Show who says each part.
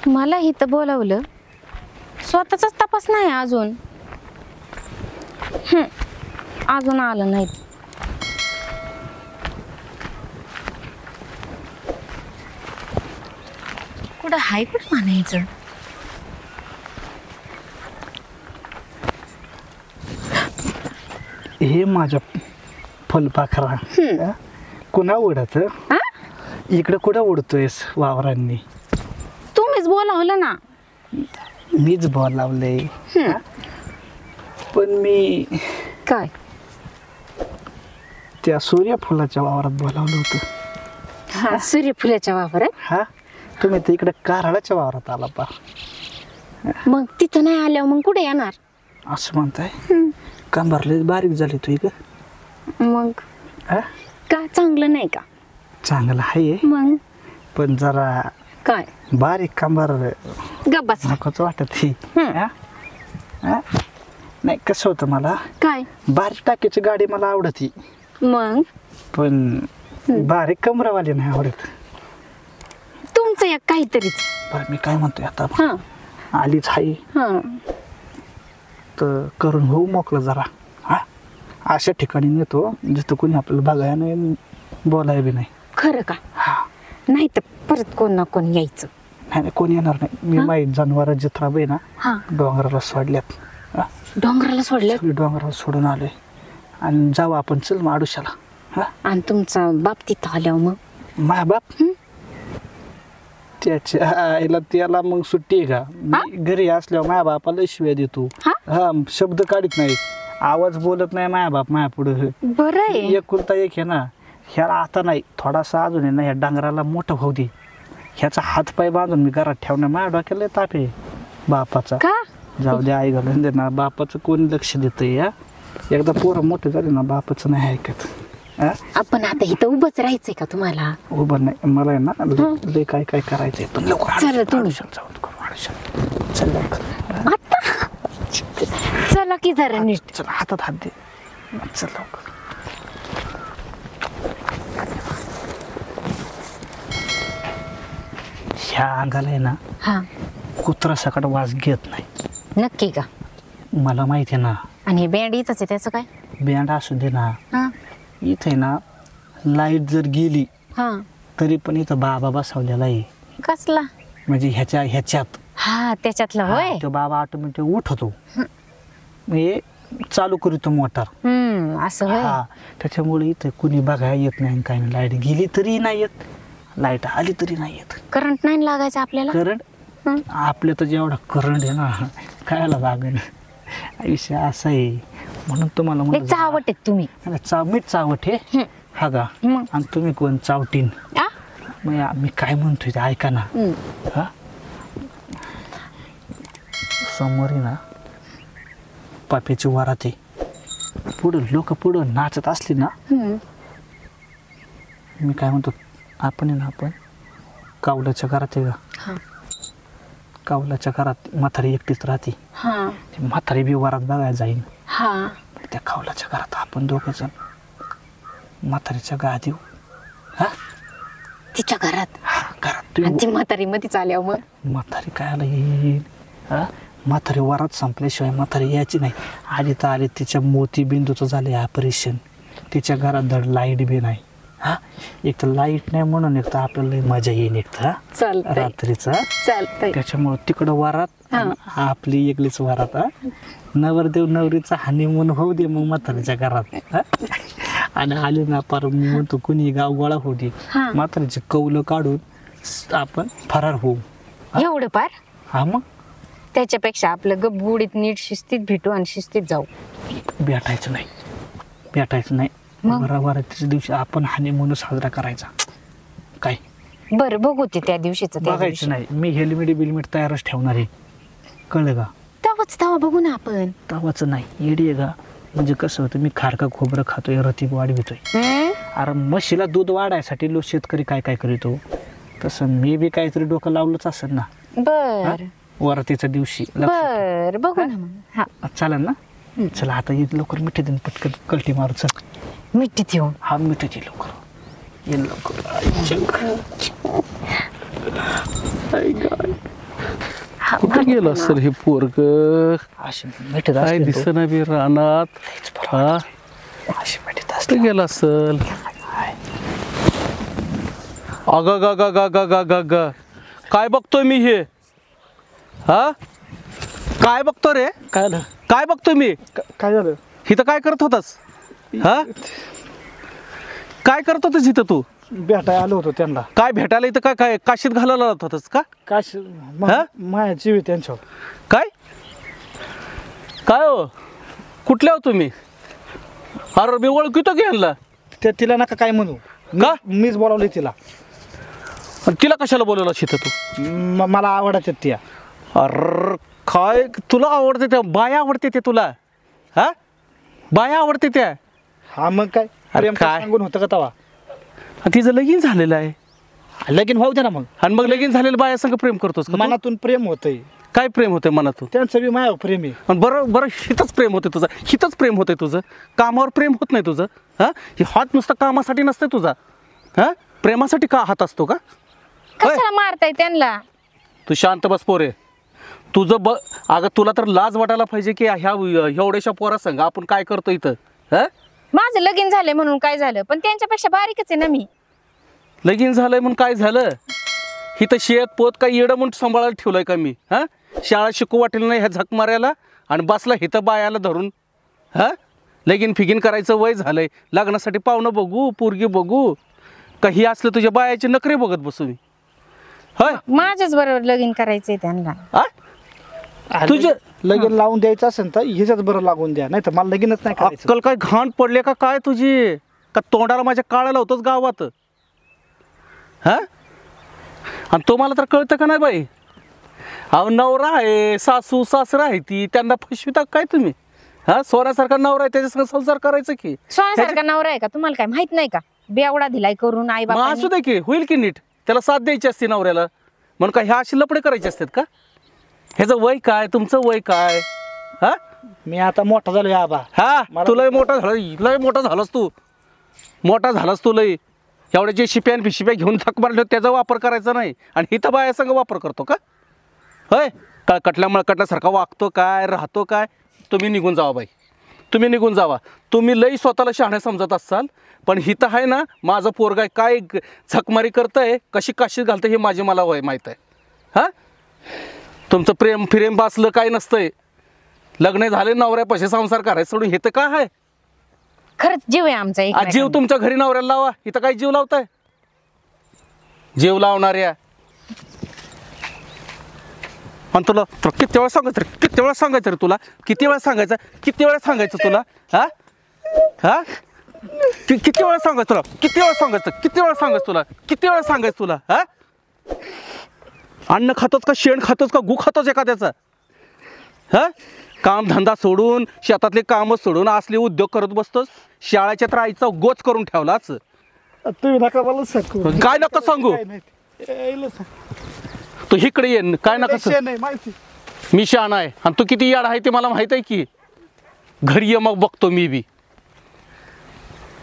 Speaker 1: मला इथं बोलावलं, स्वतःचाच तपास नाही अजून. अजून आलं नाही. कुठं हाय, कुठं म्हणायचं?
Speaker 2: हे माझ्या फुलपाखरा कुणा उडत इकडे कुठं उडतोयस वावरांनी?
Speaker 1: तुम्हीच बोलावलं ना.
Speaker 2: मीच बोलावलंय. पण मी
Speaker 1: काय
Speaker 2: त्या सूर्यफुलाच्या वावरात बोलावलं होतं.
Speaker 1: सूर्यफुलाच्या वावरात?
Speaker 2: हा, तुम्ही तर इकडे कारळाच्या वावरात आला पा.
Speaker 1: मग तिथं नाही आल्यावर मग कुठे येणार?
Speaker 2: असं म्हणताय? कंबरले बारीक झाली तू इकडे.
Speaker 1: मग का चांगलं नाही का?
Speaker 2: चांगलं आहे
Speaker 1: मग
Speaker 2: पण जरा
Speaker 1: काय
Speaker 2: बारीक कंबर
Speaker 1: गप्पाच
Speaker 2: नकोच वाटत ही. नाही कसं होतं, मला
Speaker 1: काय
Speaker 2: बारीक टाकीची गाडी मला आवडती,
Speaker 1: मग
Speaker 2: पण बारीक कमरावाली नाही आवडत.
Speaker 1: तुमचं एक काहीतरीच.
Speaker 2: बरं मी काय म्हणतोय आता, आलीच आहे तर करून होऊ मोकळं जरा. अशा ठिकाणी नेतो जिथं कोणी आपल्याला बघायला नाही, बोलाय बी नाही.
Speaker 1: खरं का? नाही तर परत कोण ना कोण यायचं.
Speaker 2: नाही कोणी येणार नाही. मी माहीत जनावर जित्राबाई ना डोंगराला सोडल्यात.
Speaker 1: डोंगराला सोडले?
Speaker 2: डोंगराला सोडून आलोय आणि जाऊ आपण. चल मग आडुशाला.
Speaker 1: आणि तुमचा बाप तिथं आल्यावर मग?
Speaker 2: माझा बाप त्याच्या आईला त्याला मग सुट्टी आहे का? मी घरी असल्यावर माझ्या बापाला शिव्या देतो. शब्द काढत नाही, आवाज बोलत नाही माझ्या बाप माझ्या पुढे.
Speaker 1: बरं आहे.
Speaker 2: एकुलता एक आहे ना. ह्याला आता नाही, थोडासा अजून आहे ना, ह्या डांगराला मोठं होऊ दे. ह्याचा हात पाय बांधून मी घरात ठेवणार. माझ्या डोक्याला ताप आहे बापाचा. जाऊ दे, आई घालून दे ना. बापाचं कोणी लक्ष देत या? एकदा पोरं मोठं झाले ना, बापाचं नाही ऐकत.
Speaker 1: आपण आता इथं उभंच राहायचंय का तुम्हाला?
Speaker 2: उभं नाही, मला आहे ना लय काय काय करायचंय. पण
Speaker 1: चला तुम्ही.
Speaker 2: चल लवकर.
Speaker 1: चला की जरा नीट.
Speaker 2: चल हातात हात दे. चल लवकर. ह्या अंगाला आहे ना कुत्रा सकट वास घेत नाही.
Speaker 1: नक्की का?
Speaker 2: मला माहिती आहे ना.
Speaker 1: आणि हे बँड इथंच आहे, त्याचं काय?
Speaker 2: बँड असू दे ना. इथे ना लाईट जर गेली तरी पण इथं बाबा बसवलेला आहे.
Speaker 1: कसला?
Speaker 2: म्हणजे ह्याच्यात
Speaker 1: त्याच्यातला होय.
Speaker 2: तो बाबा ऑटोमॅटिक उठतो, म्हणजे चालू करतो मोटर.
Speaker 1: असं होय.
Speaker 2: त्याच्यामुळे इथं कुणी बघायला येत नाही. काय नाही, लाईट गेली तरी नाही येत, लाईट आली तरी नाही येत.
Speaker 1: करंट नाही लागायचं आपल्याला?
Speaker 2: करंट आपल्या तर जेवढा करंट आहे ना, कायला लागेल. विषय असा आहे. म्हणून तुम्हाला
Speaker 1: चावट आहे तुम्ही.
Speaker 2: मीठ चावट आहे हा का? आणि तुम्ही कोण चावटीन? मग मी काय म्हणतोय ते ऐका ना. समोर ना पाप्याची वरात आहे. पुढं लोक पुढं नाचत असली ना, मी काय म्हणतो, आपण कावलाच्या घरात आहे का? कावलाच्या घरात म्हातारी एकटीच राहते. म्हातारी बी वरात बघायला जाईन. त्या कावलाच्या घरात आपण दोघं जण म्हातारीच्या गाद येऊ.
Speaker 1: तिच्या घरात?
Speaker 2: घरात
Speaker 1: ती म्हातारी मध्ये आल्यावर मग
Speaker 2: म्हातारी काय आला येईल. म्हातारी वरात संपल्याशिवाय म्हातारी यायची नाही. आली तर आली. तिच्या मोती बिंदूचं झालं ऑपरेशन. तिच्या घरात धड लाईट बी नाही. एक तर लाईट नाही म्हणून एक तर आपल्याला मजा येईल एक तर रात्रीचा. त्याच्यामुळं तिकडं वरात, आपली एकलीच वरात. नवरदेव नवरीचा हनीमून होऊ दे मग म्हातारीच्या घरात. आणि आले ना पार म्हणतो कुणी गाव गोळा होऊ दे, म्हातारीचे कौलं काढून आपण फरार होऊ.
Speaker 1: एवढं पार?
Speaker 2: मग
Speaker 1: त्याच्यापेक्षा आपलं गपगुडीत नीट शिस्तीत भेटू आणि शिस्तीत जाऊ.
Speaker 2: भेटायचं नाही. वरातीच्या दिवशी आपण हनीमून साजरा करायचा. काय
Speaker 1: बरं बघू ते त्या दिवशीच.
Speaker 2: बघायचं नाही. मी हेल्मेट तयारच ठेवणार आहे, कळलं का?
Speaker 1: तवा बघू ना आपण.
Speaker 2: तवाच नाही, येडी आहे का? म्हणजे कसं होतं, मी खारका खोबरं खातोय, रतीब वाढवितोय. अरे म्हशीला दूध वाढायसाठी शेतकरी काय काय करीतो, तसं मी बी काहीतरी डोकं लावलंच असेल ना.
Speaker 1: बर
Speaker 2: वरातीच्या दिवशी.
Speaker 1: बघू ना.
Speaker 2: चालेल ना? चला आता ये लवकर मिठी देऊन पटकन कलटी मारू चल.
Speaker 1: मिठीत येऊन
Speaker 2: हा मिठी दे लवकर. ये लवकर.
Speaker 3: कुठे गेलं असेल हे पोरग?
Speaker 2: अशी मिठी
Speaker 3: काय दिसना बी रानात. हा
Speaker 2: अशी मिठी
Speaker 3: कुठे गेला असेल? अग ग ग ग ग ग ग ग काय बघतोय मी हे? हा काय बघतो रे?
Speaker 2: काय झालं?
Speaker 3: काय बघतोय मी?
Speaker 2: काय झालं?
Speaker 3: इथं काय करत होतास? हा काय करत होतास इथं तू?
Speaker 2: भेटाय आलो होतो त्यांना.
Speaker 3: काय भेटायला इथं काय काय काशीत घालायला लावत होतास का?
Speaker 2: काश
Speaker 3: हा?
Speaker 2: माया जीव आहे त्यांच्यावर.
Speaker 3: काय काय हो कुठल्या हो तुम्ही? अरे मी ओळखतो की यांना.
Speaker 2: तिला नका काय म्हणू.
Speaker 3: का?
Speaker 2: मीच बोलावले तिला.
Speaker 3: आणि तिला कशाला बोलवलं शिथं तू?
Speaker 2: मला आवडतात त्या.
Speaker 3: अर काय तुला आवडते त्या बाया आवडते ते तुला? हा बाया आवडते त्या?
Speaker 2: हा मग काय प्रेम
Speaker 3: काय?
Speaker 2: सांगून होतं का तवा?
Speaker 3: आणि तिचं लगीन झालेलं आहे.
Speaker 2: लगीन भाऊ दे ना मग.
Speaker 3: आणि मग लगीन झालेलं बाया संग प्रेम करतोस का तू?
Speaker 2: मनातून प्रेम होतंय.
Speaker 3: काय प्रेम होतंय मनातून?
Speaker 2: त्यांचं बी मायावर प्रेम आहे.
Speaker 3: आणि बरं बरं हिथंच प्रेम होते तुझं. हिथंच प्रेम होते तुझं. कामावर प्रेम होत नाही तुझं. हा हे हात नुसतं कामासाठी नसते तुझा. हा प्रेमासाठी का हात असतो का? होय?
Speaker 1: कशाला मारताय त्यांना?
Speaker 3: तू शांत बस पोरे. तुझं अगं तुला तर लाज वाटायला पाहिजे की ह्या एवढ्याशा पोरा संग आपण काय करतो इथं. हा
Speaker 1: माझं लगीन झालंय म्हणून काय झालं, पण त्यांच्यापेक्षा बारीकच आहे ना मी.
Speaker 3: लगीन झालंय म्हणून काय झालं? इथं शेत पोत काय येडं म्हणून सांभाळायला ठेवलंय का मी? हा शाळा शिकू वाटेल नाही ह्या झक मारायला आणि बसला हिथं बायाला धरून. हा लगीन फिगीन करायचं वय झालंय. लग्नासाठी पाहुणं बघू पोरगी बघू काही असलं तुझ्या बायाचे नखरे बघत बसू मी? होय
Speaker 1: माझ्याच बरोबर लगीन करायचंय त्यांना.
Speaker 3: तुझं
Speaker 2: लगीन लावून द्यायचं असेल तर ह्याच्याच बरं लागून द्या, नाही तर मला लगीनच नाही करायचं.
Speaker 3: अक्कल काय घाण पडले का काय तुझी? का तोंडाला माझ्या काळाला होतोच गावात? हा आणि तुम्हाला तर कळतं का नाही बाई? अहो नवरा आहे सासू सासरा आहे ती त्यांना फसविता काय तुम्ही? हा सोन्यासारखा नवरा आहे त्याच्या संसार करायचं की?
Speaker 1: सोन्यासारखा नवरा आहे का तुम्हाला? काय माहित नाही का? बेवडा दिलाय करून आई
Speaker 3: मग
Speaker 1: बाबा.
Speaker 3: असू दे की होईल की नीट. त्याला साथ द्यायची असते नवऱ्याला म्हणून का ह्या अशी लपडे करायचे असतात का? ह्याचं वय काय तुमचं वय काय? हा
Speaker 2: मी आता मोठा झालो आबा.
Speaker 3: हा तू लय मोठा झाला. लय मोठा झालास तू. मोठा झालास तू लय. एवढ्या जे शिप्यान भिशिप्या घेऊन थक मारले त्याचा वापर करायचा नाही आणि हिथं बाया संग वापर करतो का? होय कटल्या मळकटल्यासारखा वागतो काय राहतो काय? तुम्ही निघून जावा बाई. तुम्ही निघून जावा. तुम्ही लई स्वतःला शहाण्या समजत असाल पण हिथं आहे ना माझं पोरगाय काय झकमारी करतंय कशी काशीत घालतं हे माझे मला वय माहीत आहे. हा तुमचं प्रेम फिरेम बासलं काय नसतंय. लग्न झाले नवऱ्यापाशी संसार करायचं सोडून हे तर काय आहे?
Speaker 1: खरंच जीव आहे आमचा एक.
Speaker 3: जीव तुमच्या घरी नवऱ्याला लावा. इथं काय जीव लावताय? जीव लावणाऱ्या आणि तुला किती वेळा सांगायचं रे? किती वेळा सांगायचं रे तुला? किती वेळा सांगायचं? किती वेळा सांगायचं तुला? हा हा किती वेळा सांगायचं तुला? किती वेळा सांगायचं? किती वेळा सांगायचं तुला? किती वेळा सांगायचं तुला? हा अन्न खातोच का शेण खातोच का गु खातोच एखाद्याचा? हा काम धंदा सोडून शेतातले कामं सोडून असले उद्योग करत बसतोस. शाळेच्या तर आईचा गोच करून ठेवलाच.
Speaker 2: तुम्ही नका मला सांगू.
Speaker 3: काय नका सांगू? तू इकडे ये. काय नका
Speaker 2: माहिती.
Speaker 3: मी शहाणा आहे आणि तू किती याड आहे ते मला माहित आहे की. घरी ये मग बघतो मी बी.